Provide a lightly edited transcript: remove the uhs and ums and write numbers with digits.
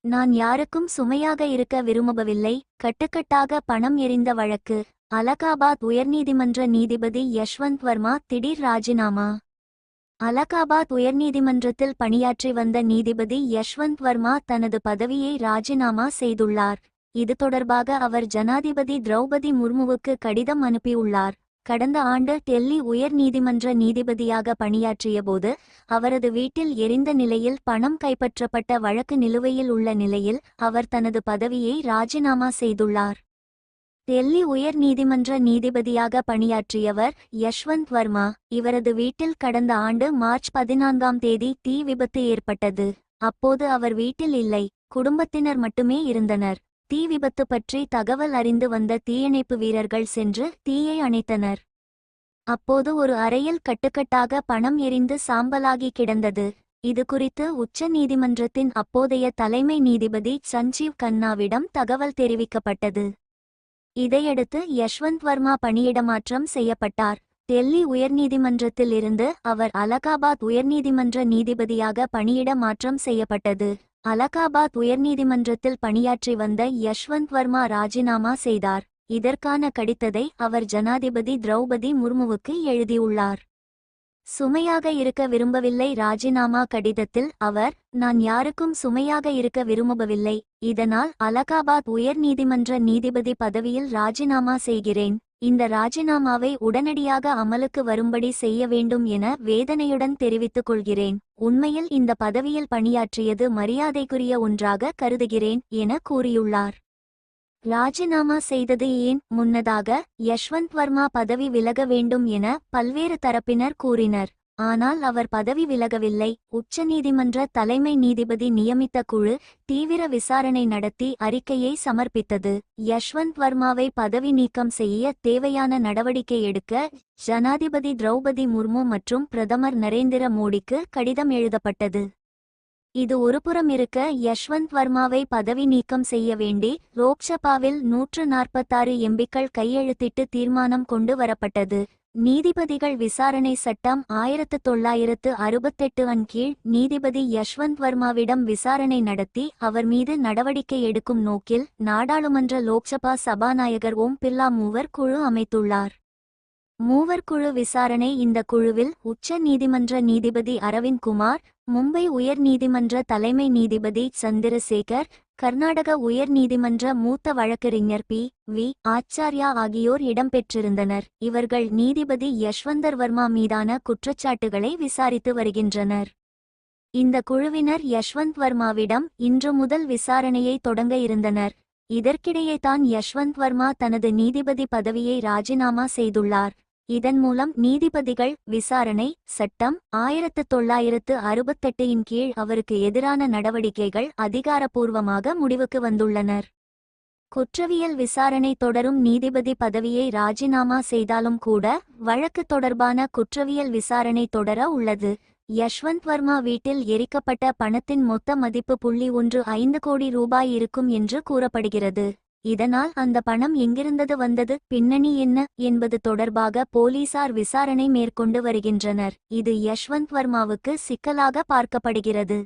நான் யாருக்கும் சுமையாக இருக்க விரும்பவில்லை. கட்டுக்கட்டாக பணம் எறிந்த வழக்கு. அலகாபாத் உயர்நீதிமன்ற நீதிபதி யஷ்வந்த் வர்மா திடீர் ராஜினாமா. அலகாபாத் உயர்நீதிமன்றத்தில் பணியாற்றி வந்த நீதிபதி யஷ்வந்த் வர்மா தனது பதவியை ராஜினாமா செய்துள்ளார். இது தொடர்பாக அவர் ஜனாதிபதி திரௌபதி முர்முவுக்கு கடிதம் அனுப்பியுள்ளார். கடந்த ஆண்டு டெல்லி உயர் நீதிமன்ற நீதிபதியாக பணியாற்றியபோது அவரது வீட்டில் எரிந்த நிலையில் பணம் கைப்பற்றப்பட்ட வழக்கு நிலுவையில் உள்ள நிலையில் அவர் தனது பதவியை ராஜினாமா செய்துள்ளார். டெல்லி உயர் நீதிமன்ற நீதிபதியாக பணியாற்றியவர் யஷ்வந்த் வர்மா. இவரது வீட்டில் கடந்த ஆண்டு மார்ச் 14ஆம் தேதி தீ விபத்து ஏற்பட்டது. அப்போது அவர் வீட்டில் இல்லை, குடும்பத்தினர் மட்டுமே இருந்தனர். தீ விபத்து பற்றி தகவல் அறிந்து வந்த தீயணைப்பு வீரர்கள் சென்று தீயை அணைத்தனர். அப்போது ஒரு அறையில் கட்டுக்கட்டாக பணம் எரிந்து சாம்பலாகி கிடந்தது. இது குறித்து உச்ச நீதிமன்றத்தின் அப்போதைய தலைமை நீதிபதி சஞ்சீவ் கன்னாவிடம் தகவல் தெரிவிக்கப்பட்டது. இதையடுத்து யஷ்வந்த் வர்மா பணியிடமாற்றம் செய்யப்பட்டார். டெல்லி உயர்நீதிமன்றத்தில் இருந்து அவர் அலகாபாத் உயர்நீதிமன்ற நீதிபதியாக பணியிட மாற்றம் செய்யப்பட்டது. அலகாபாத் உயர்நீதிமன்றத்தில் பணியாற்றி வந்த யஷ்வந்த் வர்மா ராஜினாமா செய்தார். இதற்கான கடிதத்தை அவர் ஜனாதிபதி திரௌபதி முர்முவுக்கு எழுதியுள்ளார். சுமையாக இருக்க விரும்பவில்லை. ராஜினாமா கடிதத்தில் அவர், நான் யாருக்கும் சுமையாக இருக்க விரும்பவில்லை. இதனால் அலகாபாத் உயர் நீதிமன்ற நீதிபதி பதவியில் ராஜினாமா செய்கிறேன். இந்த ராஜினாமாவை உடனடியாக அமலுக்கு வரும்படி செய்ய வேண்டும் என வேதனையுடன் தெரிவித்துக் கொள்கிறேன். உண்மையில் இந்த பதவியில் பணியாற்றியது மரியாதைக்குரிய ஒன்றாக கருதுகிறேன் என கூறியுள்ளார். ராஜினாமா செய்தது ஏன்? முன்னதாக யஷ்வந்த் வர்மா பதவி விலக வேண்டும் என பல்வேறு தரப்பினர் கூறினர். ஆனால் அவர் பதவி விலகவில்லை. உச்சநீதிமன்ற தலைமை நீதிபதி நியமித்த குழு தீவிர விசாரணை நடத்தி அறிக்கையை சமர்ப்பித்தது. யஷ்வந்த் வர்மாவை பதவி நீக்கம் செய்ய தேவையான நடவடிக்கை எடுக்க ஜனாதிபதி திரௌபதி முர்மு மற்றும் பிரதமர் நரேந்திர மோடிக்கு கடிதம் எழுதப்பட்டது. இது ஒருபுறம் இருக்க, யஷ்வந்த் வர்மாவை பதவி நீக்கம் செய்ய வேண்டி லோக்சபாவில் 146 எம்பிக்கள் கையெழுத்திட்டு தீர்மானம் கொண்டு வரப்பட்டது. நீதிபதிகள் விசாரணை சட்டம் 1968 கீழ் நீதிபதி யஷ்வந்த் வர்மாவிடம் விசாரணை நடத்தி அவர் மீது நடவடிக்கை எடுக்கும் நோக்கில் நாடாளுமன்ற லோக்சபா சபாநாயகர் ஓம் பிர்லா மூவர் குழு அமைத்துள்ளார். மூவர் குழு விசாரணை. இந்த குழுவில் உச்ச நீதிமன்ற நீதிபதி அரவிந்த் குமார், மும்பை உயர் நீதிமன்ற தலைமை நீதிபதி சந்திரசேகர், கர்நாடக உயர் நீதிமன்ற மூத்த வழக்கறிஞர் பி.வி. ஆச்சார்யா ஆகியோர் இடம்பெற்றிருந்தனர். இவர்கள் நீதிபதி யஷ்வந்தர் வர்மா மீதான குற்றச்சாட்டுகளை விசாரித்து வருகின்றனர். இந்த குழுவினர் யஷ்வந்த் வர்மாவிடம் இன்று முதல் விசாரணையை தொடங்க இருந்தனர். இதற்கிடையே தான் யஷ்வந்த் வர்மா தனது நீதிபதி பதவியை ராஜினாமா செய்துள்ளார். இதன் மூலம் நீதிபதிகள் விசாரணை சட்டம் 1968 கீழ் அவருக்கு எதிரான நடவடிக்கைகள் அதிகாரப்பூர்வமாக முடிவுக்கு வந்துள்ளனர். குற்றவியல் விசாரணை தொடரும். நீதிபதி பதவியை ராஜினாமா செய்தாலும் கூட வழக்கு தொடர்பான குற்றவியல் விசாரணை தொடர உள்ளது. யஷ்வந்த் வர்மா வீட்டில் எரிக்கப்பட்ட பணத்தின் மொத்த மதிப்பு .15 கோடி ரூபாய் இருக்கும் என்று கூறப்படுகிறது. இதனால் அந்த பணம் எங்கிருந்தது வந்தது, பின்னணி என்ன என்பது தொடர்பாக போலீசார் விசாரணை மேற்கொண்டு வருகின்றனர். இது யஷ்வந்த் வர்மாவுக்கு சிக்கலாக பார்க்கப்படுகிறது.